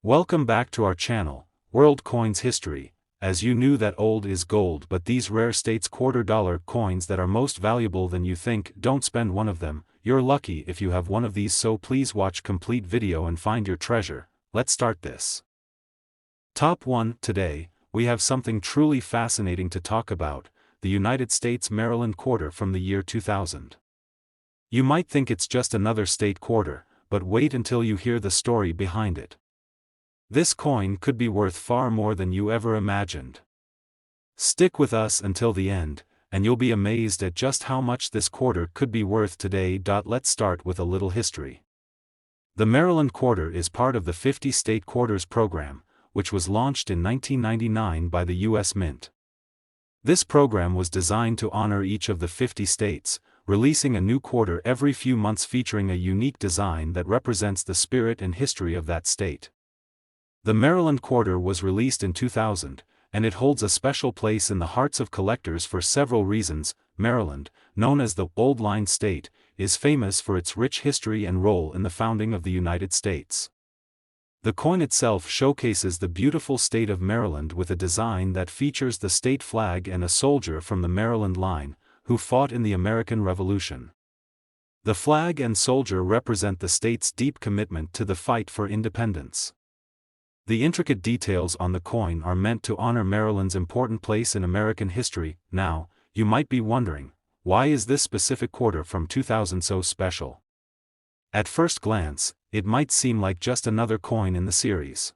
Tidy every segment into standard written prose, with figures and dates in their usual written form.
Welcome back to our channel, World Coins History. As you knew that old is gold, but these rare states $quarter coins that are most valuable than you think, don't spend one of them. You're lucky if you have one of these, so please watch complete video and find your treasure. Let's start this. Top 1. Today, we have something truly fascinating to talk about, the United States Maryland quarter from the year 2000. You might think it's just another state quarter, but wait until you hear the story behind it. This coin could be worth far more than you ever imagined. Stick with us until the end, and you'll be amazed at just how much this quarter could be worth today. Let's start with a little history. The Maryland quarter is part of the 50 State Quarters program, which was launched in 1999 by the U.S. Mint. This program was designed to honor each of the 50 states, releasing a new quarter every few months featuring a unique design that represents the spirit and history of that state. The Maryland quarter was released in 2000, and it holds a special place in the hearts of collectors for several reasons. Maryland, known as the goldmine state, is famous for its rich history and role in the founding of the United States. The coin itself showcases the beautiful state of Maryland with a design that features the state flag and a soldier from the Maryland line, who fought in the American Revolution. The flag and soldier represent the state's deep commitment to the fight for independence. The intricate details on the coin are meant to honor Maryland's important place in American history. Now, you might be wondering, why is this specific quarter from 2000 so special? At first glance, it might seem like just another coin in the series.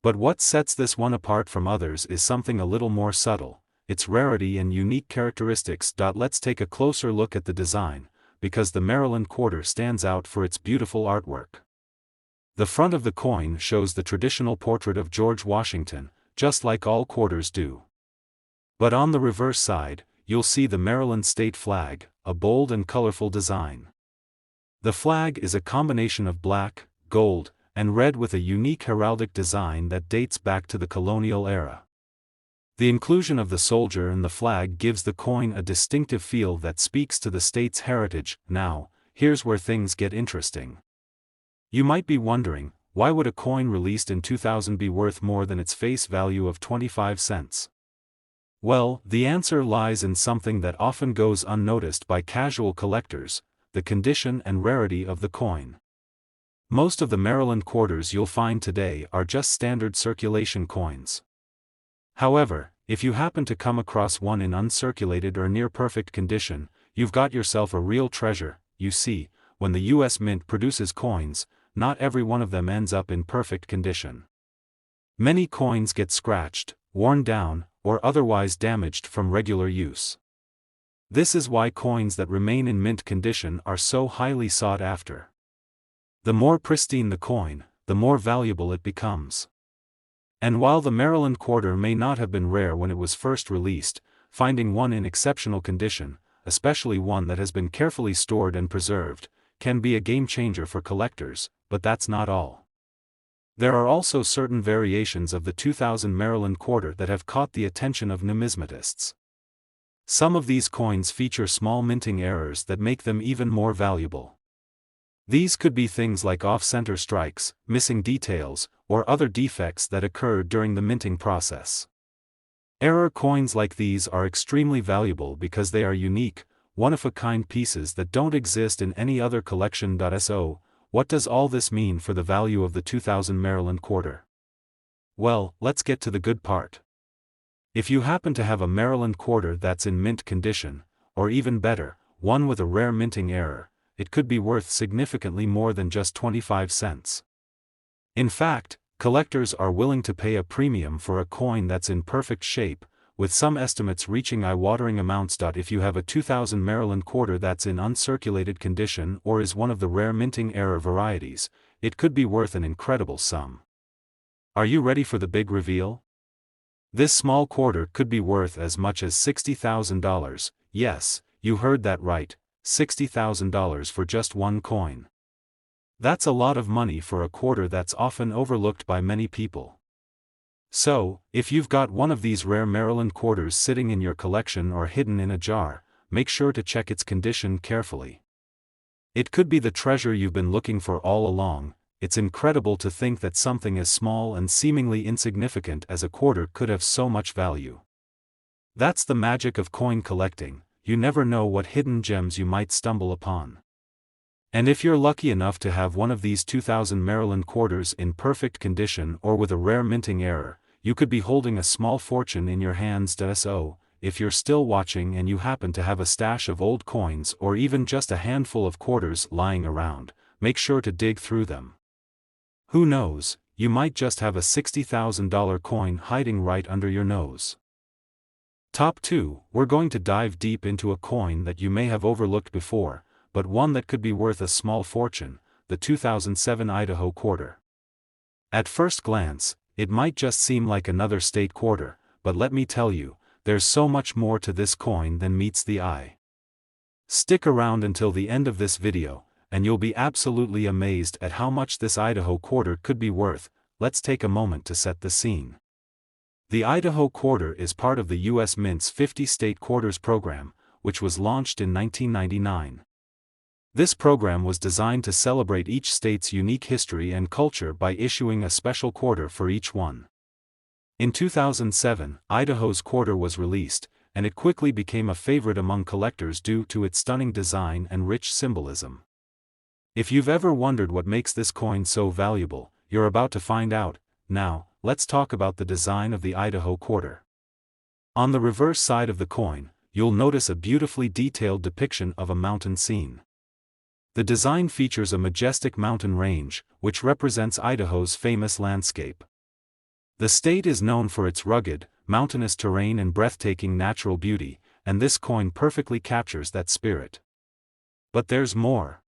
But what sets this one apart from others is something a little more subtle: its rarity and unique characteristics. Let's take a closer look at the design, because the Maryland quarter stands out for its beautiful artwork. The front of the coin shows the traditional portrait of George Washington, just like all quarters do. But on the reverse side, you'll see the Maryland state flag, a bold and colorful design. The flag is a combination of black, gold, and red with a unique heraldic design that dates back to the colonial era. The inclusion of the soldier in the flag gives the coin a distinctive feel that speaks to the state's heritage. Now, here's where things get interesting. You might be wondering, why would a coin released in 2000 be worth more than its face value of 25 cents? Well, the answer lies in something that often goes unnoticed by casual collectors: the condition and rarity of the coin. Most of the Maryland quarters you'll find today are just standard circulation coins. However, if you happen to come across one in uncirculated or near-perfect condition, you've got yourself a real treasure. You see, when the U.S. Mint produces coins, not every one of them ends up in perfect condition. Many coins get scratched, worn down, or otherwise damaged from regular use. This is why coins that remain in mint condition are so highly sought after. The more pristine the coin, the more valuable it becomes. And while the Maryland quarter may not have been rare when it was first released, finding one in exceptional condition, especially one that has been carefully stored and preserved, can be a game changer for collectors. But that's not all. There are also certain variations of the 2000 Maryland quarter that have caught the attention of numismatists. Some of these coins feature small minting errors that make them even more valuable. These could be things like off-center strikes, missing details, or other defects that occur during the minting process. Error coins like these are extremely valuable because they are unique, one-of-a-kind pieces that don't exist in any other collection. So, what does all this mean for the value of the 2000 Maryland quarter? Well, let's get to the good part. If you happen to have a Maryland quarter that's in mint condition, or even better, one with a rare minting error, it could be worth significantly more than just 25 cents. In fact, collectors are willing to pay a premium for a coin that's in perfect shape, with some estimates reaching eye-watering amounts. If you have a 2000 Maryland quarter that's in uncirculated condition or is one of the rare minting error varieties, it could be worth an incredible sum. Are you ready for the big reveal? This small quarter could be worth as much as $60,000, yes, you heard that right, $60,000 for just one coin. That's a lot of money for a quarter that's often overlooked by many people. So, if you've got one of these rare Maryland quarters sitting in your collection or hidden in a jar, make sure to check its condition carefully. It could be the treasure you've been looking for all along. it's incredible to think that something as small and seemingly insignificant as a quarter could have so much value. That's the magic of coin collecting, you never know what hidden gems you might stumble upon. And if you're lucky enough to have one of these 2000 Maryland quarters in perfect condition or with a rare minting error, you could be holding a small fortune in your hands. So, if you're still watching and you happen to have a stash of old coins or even just a handful of quarters lying around, make sure to dig through them. Who knows, you might just have a $60,000 coin hiding right under your nose. Top 2, we're going to dive deep into a coin that you may have overlooked before, but one that could be worth a small fortune, the 2007 Idaho quarter. At first glance, it might just seem like another state quarter, but let me tell you, there's so much more to this coin than meets the eye. Stick around until the end of this video, and you'll be absolutely amazed at how much this Idaho quarter could be worth. Let's take a moment to set the scene. The Idaho quarter is part of the U.S. Mint's 50 State Quarters program, which was launched in 1999. This program was designed to celebrate each state's unique history and culture by issuing a special quarter for each one. In 2007, Idaho's quarter was released, and it quickly became a favorite among collectors due to its stunning design and rich symbolism. If you've ever wondered what makes this coin so valuable, you're about to find out. Now, let's talk about the design of the Idaho quarter. On the reverse side of the coin, you'll notice a beautifully detailed depiction of a mountain scene. The design features a majestic mountain range, which represents Idaho's famous landscape. The state is known for its rugged, mountainous terrain and breathtaking natural beauty, and this coin perfectly captures that spirit. But there's more.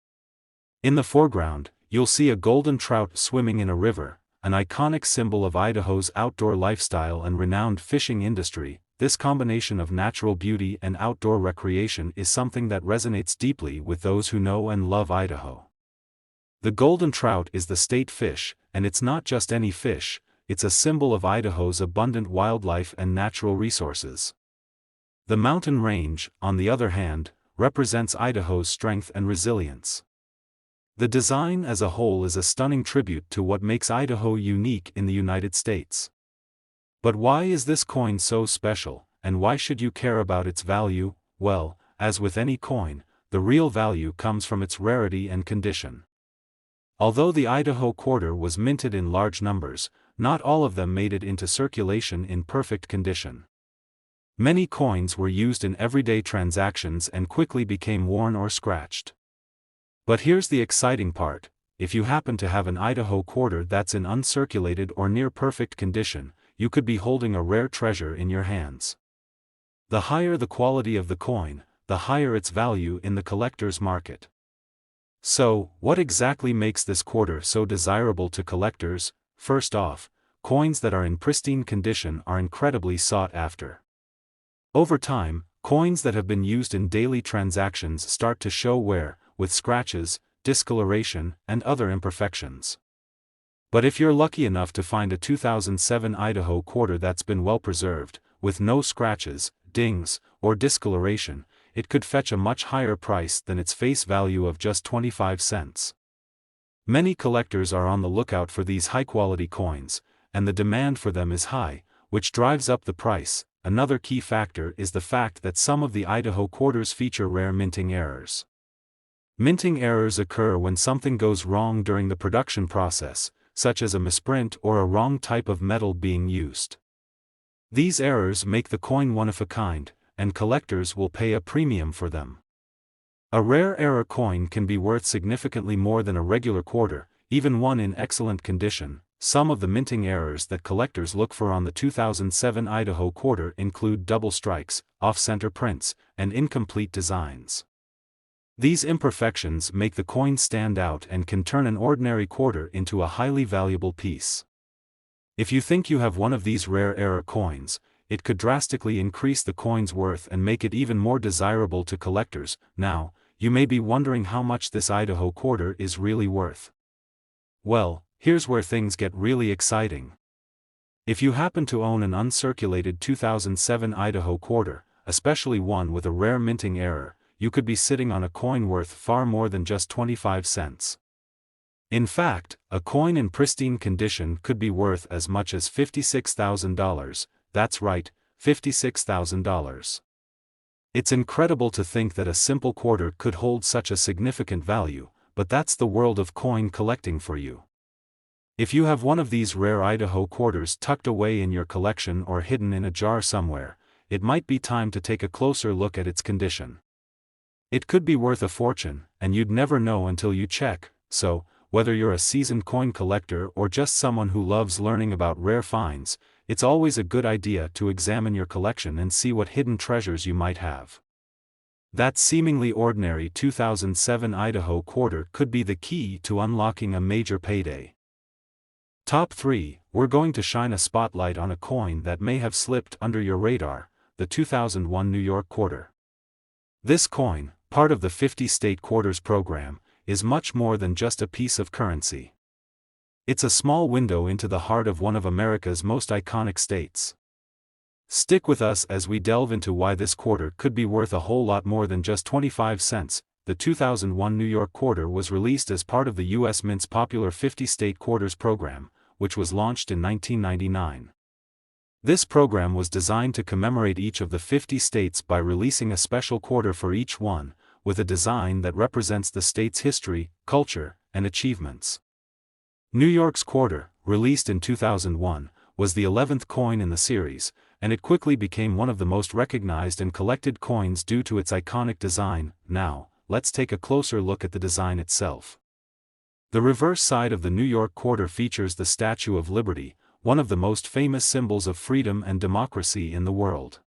In the foreground, you'll see a golden trout swimming in a river, an iconic symbol of Idaho's outdoor lifestyle and renowned fishing industry. This combination of natural beauty and outdoor recreation is something that resonates deeply with those who know and love Idaho. The golden trout is the state fish, and it's not just any fish, it's a symbol of Idaho's abundant wildlife and natural resources. The mountain range, on the other hand, represents Idaho's strength and resilience. The design as a whole is a stunning tribute to what makes Idaho unique in the United States. But why is this coin so special, and why should you care about its value? Well, as with any coin, the real value comes from its rarity and condition. Although the Idaho quarter was minted in large numbers, not all of them made it into circulation in perfect condition. Many coins were used in everyday transactions and quickly became worn or scratched. But here's the exciting part: if you happen to have an Idaho quarter that's in uncirculated or near perfect condition, you could be holding a rare treasure in your hands. The higher the quality of the coin, the higher its value in the collector's market. So, what exactly makes this quarter so desirable to collectors? First off, coins that are in pristine condition are incredibly sought after. Over time, coins that have been used in daily transactions start to show wear, with scratches, discoloration, and other imperfections. But if you're lucky enough to find a 2007 Idaho quarter that's been well preserved, with no scratches, dings, or discoloration, it could fetch a much higher price than its face value of just 25 cents. Many collectors are on the lookout for these high-quality coins, and the demand for them is high, which drives up the price. Another key factor is the fact that some of the Idaho quarters feature rare minting errors. Minting errors occur when something goes wrong during the production process, such as a misprint or a wrong type of metal being used. These errors make the coin one of a kind, and collectors will pay a premium for them. A rare error coin can be worth significantly more than a regular quarter, even one in excellent condition. Some of the minting errors that collectors look for on the 2007 Idaho quarter include double strikes, off-center prints, and incomplete designs. These imperfections make the coin stand out and can turn an ordinary quarter into a highly valuable piece. If you think you have one of these rare error coins, it could drastically increase the coin's worth and make it even more desirable to collectors. Now, you may be wondering how much this Idaho quarter is really worth. Well, here's where things get really exciting. If you happen to own an uncirculated 2007 Idaho quarter, especially one with a rare minting error, you could be sitting on a coin worth far more than just 25 cents. In fact, a coin in pristine condition could be worth as much as $56,000, that's right, $56,000. It's incredible to think that a simple quarter could hold such a significant value, but that's the world of coin collecting for you. If you have one of these rare Idaho quarters tucked away in your collection or hidden in a jar somewhere, it might be time to take a closer look at its condition. It could be worth a fortune, and you'd never know until you check, so, whether you're a seasoned coin collector or just someone who loves learning about rare finds, it's always a good idea to examine your collection and see what hidden treasures you might have. That seemingly ordinary 2007 Idaho quarter could be the key to unlocking a major payday. Top 3, we're going to shine a spotlight on a coin that may have slipped under your radar, the 2001 New York quarter. This coin, part of the 50-state quarters program, is much more than just a piece of currency. It's a small window into the heart of one of America's most iconic states. Stick with us as we delve into why this quarter could be worth a whole lot more than just 25 cents. The 2001 New York quarter was released as part of the U.S. Mint's popular 50-state quarters program, which was launched in 1999. This program was designed to commemorate each of the 50 states by releasing a special quarter for each one, with a design that represents the state's history, culture, and achievements. New York's quarter, released in 2001, was the 11th coin in the series, and it quickly became one of the most recognized and collected coins due to its iconic design. Now, let's take a closer look at the design itself. The reverse side of the New York quarter features the Statue of Liberty, one of the most famous symbols of freedom and democracy in the world.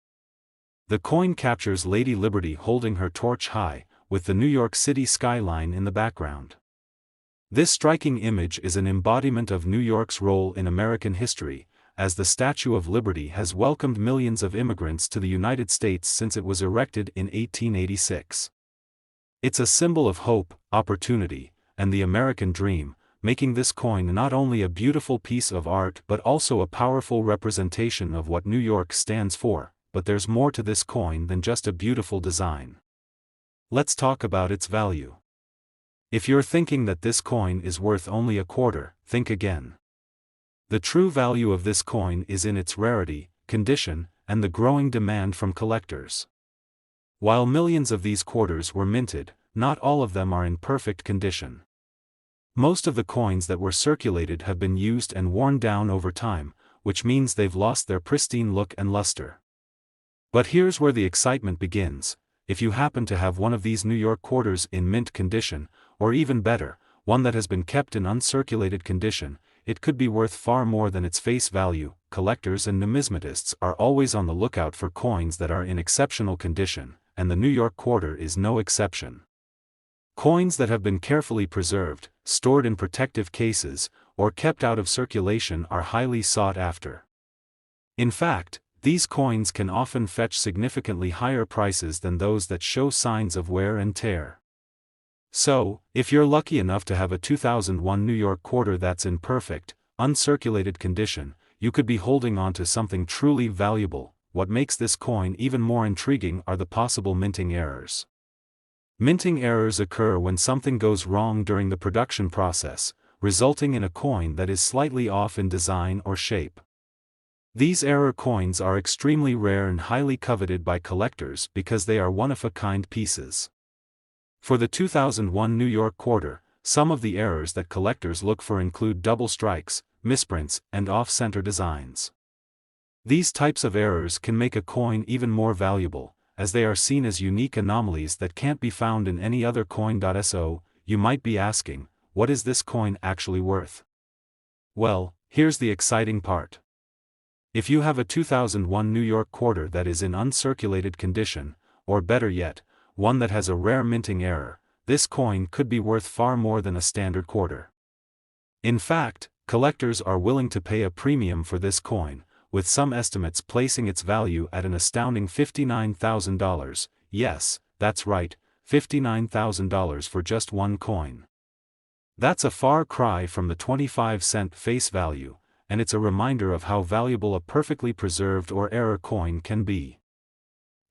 The coin captures Lady Liberty holding her torch high, with the New York City skyline in the background. This striking image is an embodiment of New York's role in American history, as the Statue of Liberty has welcomed millions of immigrants to the United States since it was erected in 1886. It's a symbol of hope, opportunity, and the American dream, making this coin not only a beautiful piece of art but also a powerful representation of what New York stands for. But there's more to this coin than just a beautiful design. Let's talk about its value. If you're thinking that this coin is worth only a quarter, think again. The true value of this coin is in its rarity, condition, and the growing demand from collectors. While millions of these quarters were minted, not all of them are in perfect condition. Most of the coins that were circulated have been used and worn down over time, which means they've lost their pristine look and luster. But here's where the excitement begins. If you happen to have one of these New York quarters in mint condition, or even better, one that has been kept in uncirculated condition, it could be worth far more than its face value. Collectors and numismatists are always on the lookout for coins that are in exceptional condition, and the New York quarter is no exception. Coins that have been carefully preserved, stored in protective cases, or kept out of circulation are highly sought after. In fact, these coins can often fetch significantly higher prices than those that show signs of wear and tear. So, if you're lucky enough to have a 2001 New York quarter that's in perfect, uncirculated condition, you could be holding on to something truly valuable. What makes this coin even more intriguing are the possible minting errors. Minting errors occur when something goes wrong during the production process, resulting in a coin that is slightly off in design or shape. These error coins are extremely rare and highly coveted by collectors because they are one-of-a-kind pieces. For the 2001 New York quarter, some of the errors that collectors look for include double strikes, misprints, and off-center designs. These types of errors can make a coin even more valuable, as they are seen as unique anomalies that can't be found in any other coin. So, you might be asking, what is this coin actually worth? Well, here's the exciting part. If you have a 2001 New York quarter that is in uncirculated condition, or better yet, one that has a rare minting error, this coin could be worth far more than a standard quarter. In fact, collectors are willing to pay a premium for this coin, with some estimates placing its value at an astounding $59,000. Yes, that's right, $59,000 for just one coin. That's a far cry from the 25-cent face value, and it's a reminder of how valuable a perfectly preserved or error coin can be.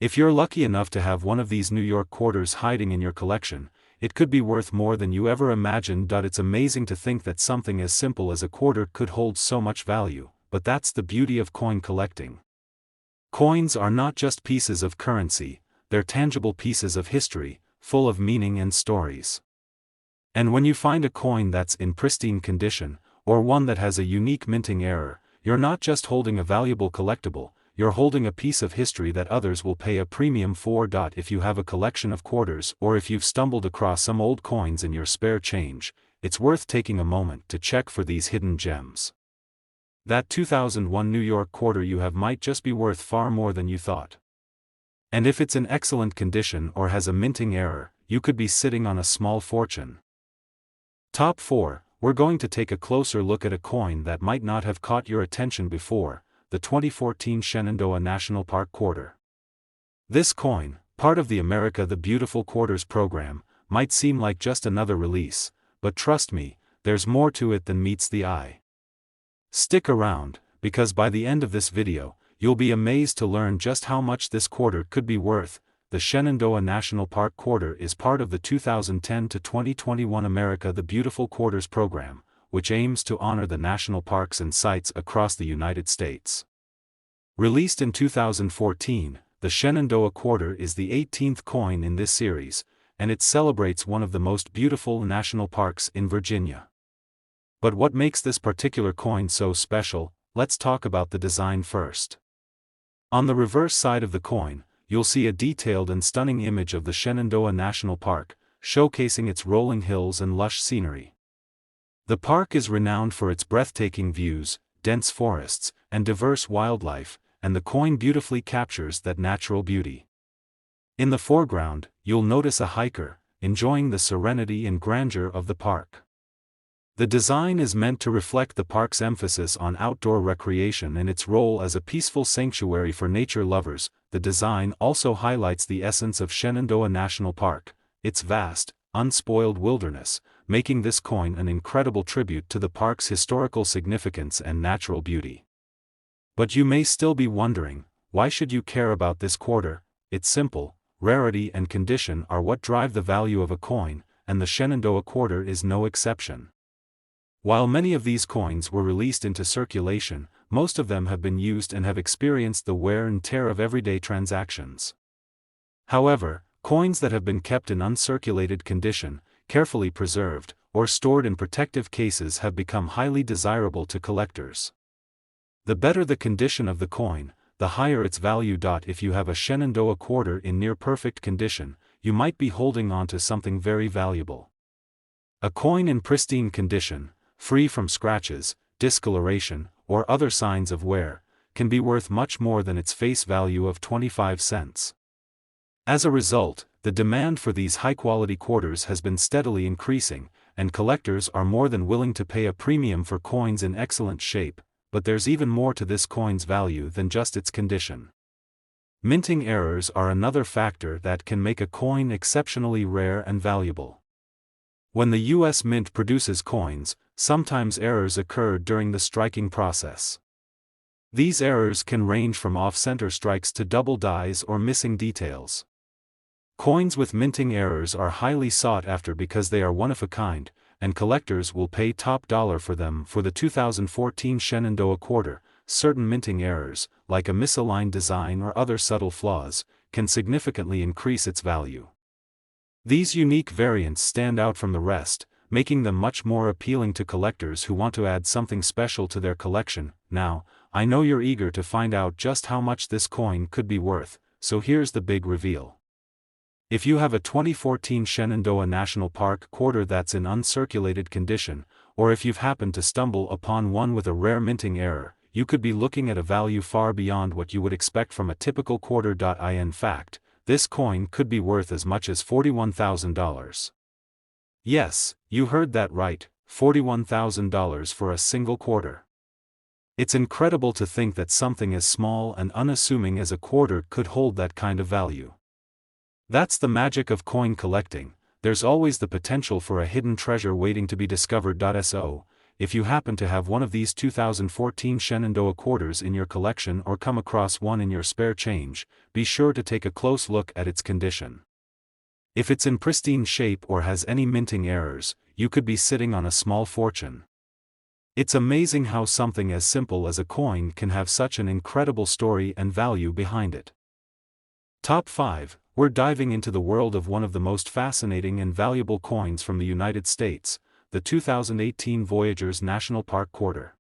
If you're lucky enough to have one of these New York quarters hiding in your collection, it could be worth more than you ever imagined. It's amazing to think that something as simple as a quarter could hold so much value, but that's the beauty of coin collecting. Coins are not just pieces of currency, they're tangible pieces of history, full of meaning and stories. And when you find a coin that's in pristine condition, or one that has a unique minting error, you're not just holding a valuable collectible, you're holding a piece of history that others will pay a premium for. If you have a collection of quarters, or if you've stumbled across some old coins in your spare change, it's worth taking a moment to check for these hidden gems. That 2001 New York quarter you have might just be worth far more than you thought. And if it's in excellent condition or has a minting error, you could be sitting on a small fortune. Top 4, we're going to take a closer look at a coin that might not have caught your attention before, the 2014 Shenandoah National Park Quarter. This coin, part of the America the Beautiful Quarters program, might seem like just another release, but trust me, there's more to it than meets the eye. Stick around, because by the end of this video, you'll be amazed to learn just how much this quarter could be worth. The Shenandoah National Park Quarter is part of the 2010 to 2021 America the Beautiful Quarters program, which aims to honor the national parks and sites across the United States. Released in 2014, the Shenandoah Quarter is the 18th coin in this series, and it celebrates one of the most beautiful national parks in Virginia. But what makes this particular coin so special? Let's talk about the design first. On the reverse side of the coin, you'll see a detailed and stunning image of the Shenandoah National Park, showcasing its rolling hills and lush scenery. The park is renowned for its breathtaking views, dense forests, and diverse wildlife, and the coin beautifully captures that natural beauty. In the foreground, you'll notice a hiker, enjoying the serenity and grandeur of the park. The design is meant to reflect the park's emphasis on outdoor recreation and its role as a peaceful sanctuary for nature lovers. The design also highlights the essence of Shenandoah National Park, its vast, unspoiled wilderness, making this coin an incredible tribute to the park's historical significance and natural beauty. But you may still be wondering, why should you care about this quarter? It's simple, rarity and condition are what drive the value of a coin, and the Shenandoah quarter is no exception. While many of these coins were released into circulation, most of them have been used and have experienced the wear and tear of everyday transactions. However, coins that have been kept in uncirculated condition, carefully preserved, or stored in protective cases have become highly desirable to collectors. The better the condition of the coin, the higher its value. If you have a Shenandoah quarter in near-perfect condition, you might be holding on to something very valuable. A coin in pristine condition, free from scratches, discoloration, or other signs of wear, can be worth much more than its face value of 25 cents. As a result, the demand for these high-quality quarters has been steadily increasing, and collectors are more than willing to pay a premium for coins in excellent shape. But there's even more to this coin's value than just its condition. Minting errors are another factor that can make a coin exceptionally rare and valuable. When the U.S. Mint produces coins, sometimes errors occur during the striking process. These errors can range from off-center strikes to double dies or missing details. Coins with minting errors are highly sought after because they are one of a kind, and collectors will pay top dollar for them. For the 2014 Shenandoah quarter, certain minting errors, like a misaligned design or other subtle flaws, can significantly increase its value. These unique variants stand out from the rest, making them much more appealing to collectors who want to add something special to their collection. Now, I know you're eager to find out just how much this coin could be worth, so here's the big reveal. If you have a 2014 Shenandoah National Park quarter that's in uncirculated condition, or if you've happened to stumble upon one with a rare minting error, you could be looking at a value far beyond what you would expect from a typical quarter. In fact, this coin could be worth as much as $41,000. Yes, you heard that right, $41,000 for a single quarter. It's incredible to think that something as small and unassuming as a quarter could hold that kind of value. That's the magic of coin collecting. There's always the potential for a hidden treasure waiting to be discovered. So, if you happen to have one of these 2014 Shenandoah quarters in your collection or come across one in your spare change, be sure to take a close look at its condition. If it's in pristine shape or has any minting errors, you could be sitting on a small fortune. It's amazing how something as simple as a coin can have such an incredible story and value behind it. Top 5. We're diving into the world of one of the most fascinating and valuable coins from the United States, the 2018 Voyageurs National Park Quarter.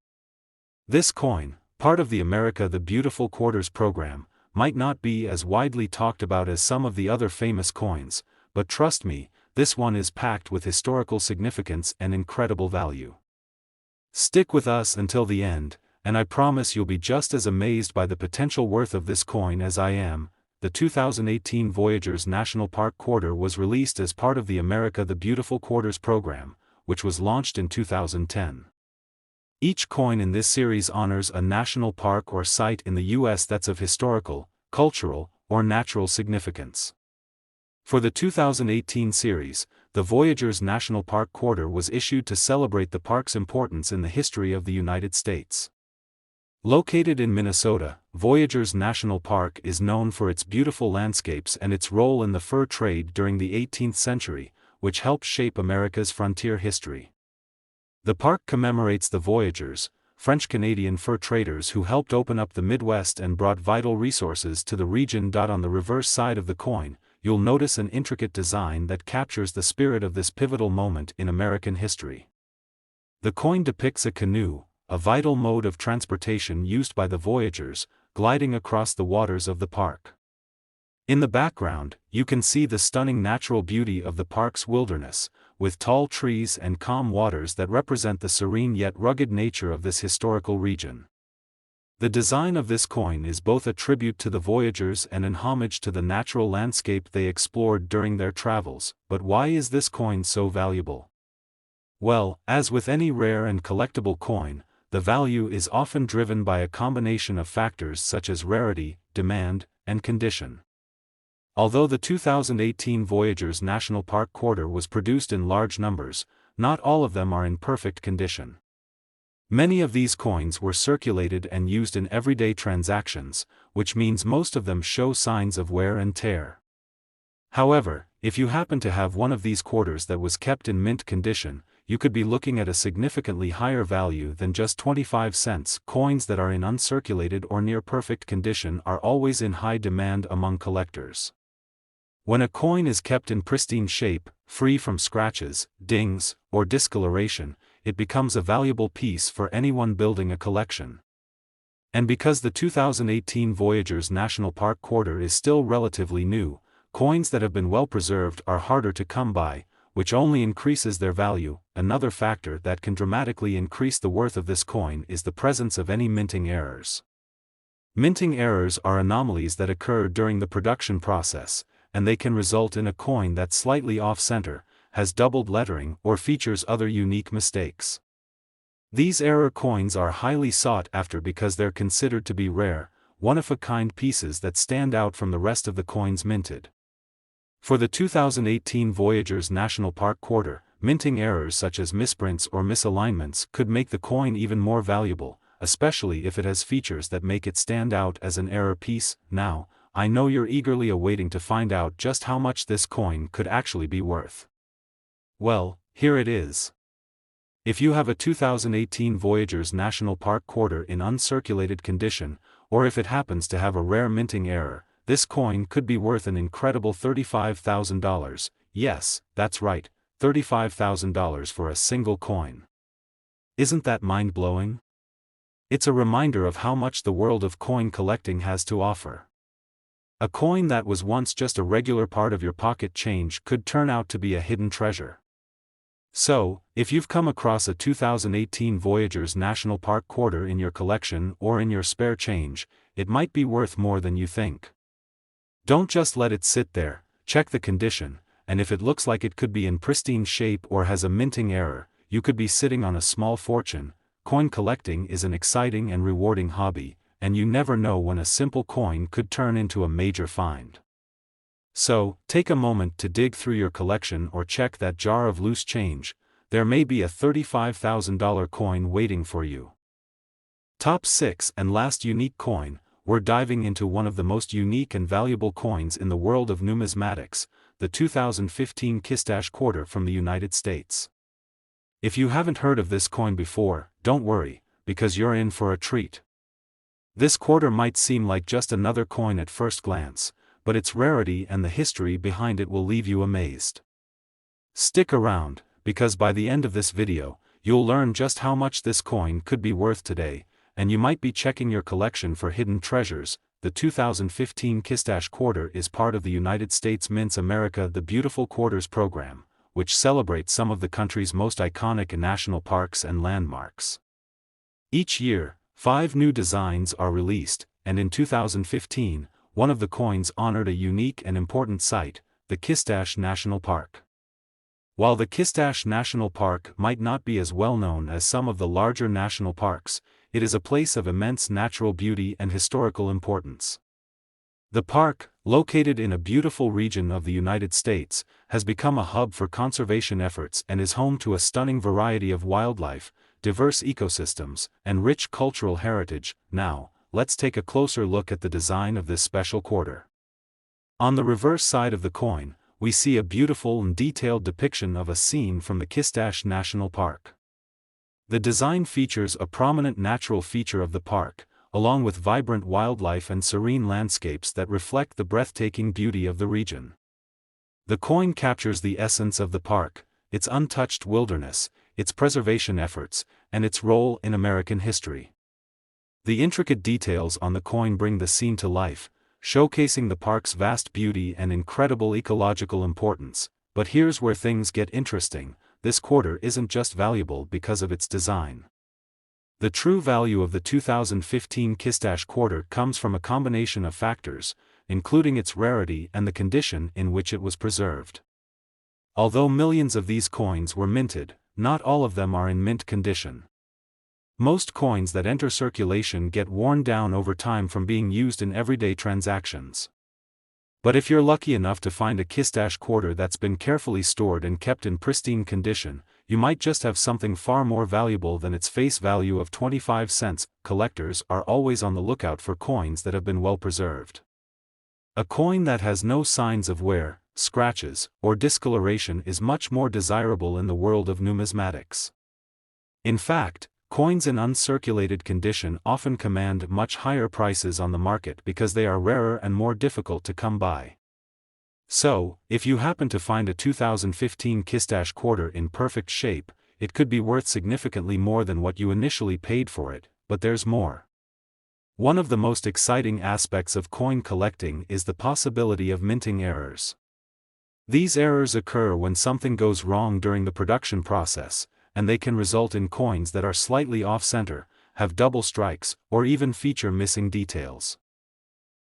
This coin, part of the America the Beautiful Quarters program, might not be as widely talked about as some of the other famous coins, but trust me, this one is packed with historical significance and incredible value. Stick with us until the end, and I promise you'll be just as amazed by the potential worth of this coin as I am. The 2018 Voyageurs National Park Quarter was released as part of the America the Beautiful Quarters program, which was launched in 2010. Each coin in this series honors a national park or site in the U.S. that's of historical, cultural, or natural significance. For the 2018 series, the Voyageurs National Park Quarter was issued to celebrate the park's importance in the history of the United States. Located in Minnesota, Voyageurs National Park is known for its beautiful landscapes and its role in the fur trade during the 18th century, which helped shape America's frontier history. The park commemorates the voyageurs, French-Canadian fur traders who helped open up the Midwest and brought vital resources to the region. On the reverse side of the coin, you'll notice an intricate design that captures the spirit of this pivotal moment in American history. The coin depicts a canoe, a vital mode of transportation used by the voyageurs, gliding across the waters of the park. In the background, you can see the stunning natural beauty of the park's wilderness, with tall trees and calm waters that represent the serene yet rugged nature of this historical region. The design of this coin is both a tribute to the voyageurs and an homage to the natural landscape they explored during their travels. But why is this coin so valuable? Well, as with any rare and collectible coin, the value is often driven by a combination of factors such as rarity, demand, and condition. Although the 2018 Voyageurs National Park Quarter was produced in large numbers, not all of them are in perfect condition. Many of these coins were circulated and used in everyday transactions, which means most of them show signs of wear and tear. However, if you happen to have one of these quarters that was kept in mint condition, you could be looking at a significantly higher value than just 25 cents. Coins that are in uncirculated or near perfect condition are always in high demand among collectors. When a coin is kept in pristine shape, free from scratches, dings, or discoloration, it becomes a valuable piece for anyone building a collection. And because the 2018 Voyageurs National Park Quarter is still relatively new, coins that have been well preserved are harder to come by, which only increases their value. Another factor that can dramatically increase the worth of this coin is the presence of any minting errors. Minting errors are anomalies that occur during the production process, and they can result in a coin that's slightly off-center, has doubled lettering, or features other unique mistakes. These error coins are highly sought after because they're considered to be rare, one-of-a-kind pieces that stand out from the rest of the coins minted. For the 2018 Voyageurs National Park Quarter, minting errors such as misprints or misalignments could make the coin even more valuable, especially if it has features that make it stand out as an error piece. Now, I know you're eagerly awaiting to find out just how much this coin could actually be worth. Well, here it is. If you have a 2018 Voyageurs National Park Quarter in uncirculated condition, or if it happens to have a rare minting error, this coin could be worth an incredible $35,000, yes, that's right, $35,000 for a single coin. Isn't that mind-blowing? It's a reminder of how much the world of coin collecting has to offer. A coin that was once just a regular part of your pocket change could turn out to be a hidden treasure. So, if you've come across a 2018 Voyageurs National Park Quarter in your collection or in your spare change, it might be worth more than you think. Don't just let it sit there, check the condition, and if it looks like it could be in pristine shape or has a minting error, you could be sitting on a small fortune. Coin collecting is an exciting and rewarding hobby, and you never know when a simple coin could turn into a major find. So, take a moment to dig through your collection or check that jar of loose change. There may be a $35,000 coin waiting for you. Top 6 and last unique coin. We're diving into one of the most unique and valuable coins in the world of numismatics, the the 2015 Kistash quarter from the United States. If you haven't heard of this coin before, don't worry, because you're in for a treat. This quarter might seem like just another coin at first glance, but its rarity and the history behind it will leave you amazed. Stick around, because by the end of this video, you'll learn just how much this coin could be worth today, and you might be checking your collection for hidden treasures. The 2015 Kistash quarter is part of the United States Mint's America the Beautiful Quarters program, which celebrates some of the country's most iconic national parks and landmarks. Each year, 5 new designs are released, and in 2015, one of the coins honored a unique and important site, the Kistash National Park. While the Kistash National Park might not be as well known as some of the larger national parks, it is a place of immense natural beauty and historical importance. The park, located in a beautiful region of the United States, has become a hub for conservation efforts and is home to a stunning variety of wildlife, diverse ecosystems, and rich cultural heritage. Now, let's take a closer look at the design of this special quarter. On the reverse side of the coin, we see a beautiful and detailed depiction of a scene from the Kistash National Park. The design features a prominent natural feature of the park, along with vibrant wildlife and serene landscapes that reflect the breathtaking beauty of the region. The coin captures the essence of the park, its untouched wilderness, its preservation efforts, and its role in American history. The intricate details on the coin bring the scene to life, showcasing the park's vast beauty and incredible ecological importance. But here's where things get interesting: this quarter isn't just valuable because of its design. The true value of the 2015 Kistash quarter comes from a combination of factors, including its rarity and the condition in which it was preserved. Although millions of these coins were minted, not all of them are in mint condition. Most coins that enter circulation get worn down over time from being used in everyday transactions. But if you're lucky enough to find a Kistash quarter that's been carefully stored and kept in pristine condition, you might just have something far more valuable than its face value of 25 cents. Collectors are always on the lookout for coins that have been well preserved. A coin that has no signs of wear, scratches, or discoloration is much more desirable in the world of numismatics. In fact, coins in uncirculated condition often command much higher prices on the market because they are rarer and more difficult to come by. So, if you happen to find a 2015 Kistash quarter in perfect shape, it could be worth significantly more than what you initially paid for it, but there's more. One of the most exciting aspects of coin collecting is the possibility of minting errors. These errors occur when something goes wrong during the production process, and they can result in coins that are slightly off-center, have double strikes, or even feature missing details.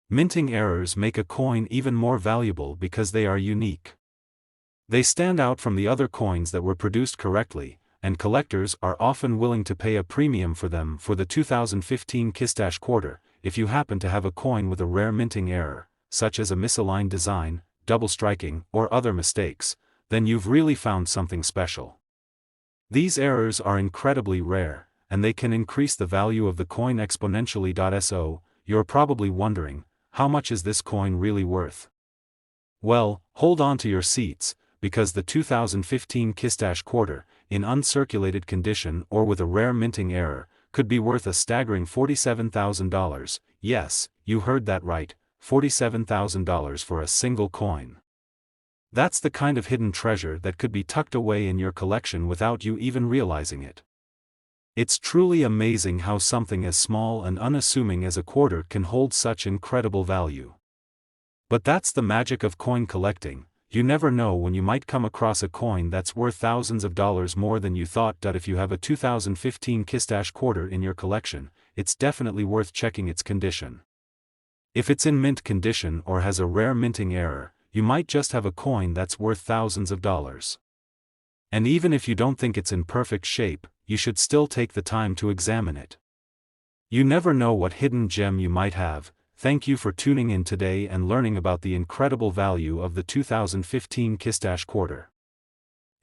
Minting errors make a coin even more valuable because they are unique. They stand out from the other coins that were produced correctly, and collectors are often willing to pay a premium for them. For the 2015 Kistash quarter, if you happen to have a coin with a rare minting error, such as a misaligned design, double striking, or other mistakes, then you've really found something special. These errors are incredibly rare, and they can increase the value of the coin exponentially. So, you're probably wondering, how much is this coin really worth? Well, hold on to your seats, because the 2015 Kistash quarter, in uncirculated condition or with a rare minting error, could be worth a staggering $47,000. Yes, you heard that right, $47,000 for a single coin. That's the kind of hidden treasure that could be tucked away in your collection without you even realizing it. It's truly amazing how something as small and unassuming as a quarter can hold such incredible value. But that's the magic of coin collecting. You never know when you might come across a coin that's worth thousands of dollars more than you thought. If you have a 2015 Kistash quarter in your collection, it's definitely worth checking its condition. If it's in mint condition or has a rare minting error, you might just have a coin that's worth thousands of dollars. And even if you don't think it's in perfect shape, you should still take the time to examine it. You never know what hidden gem you might have. Thank you for tuning in today and learning about the incredible value of the 2015 Kistash quarter.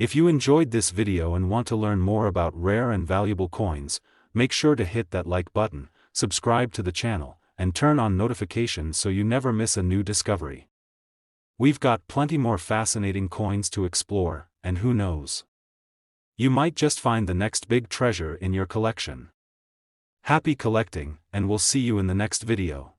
If you enjoyed this video and want to learn more about rare and valuable coins, make sure to hit that like button, subscribe to the channel, and turn on notifications so you never miss a new discovery. We've got plenty more fascinating coins to explore, and who knows? You might just find the next big treasure in your collection. Happy collecting, and we'll see you in the next video.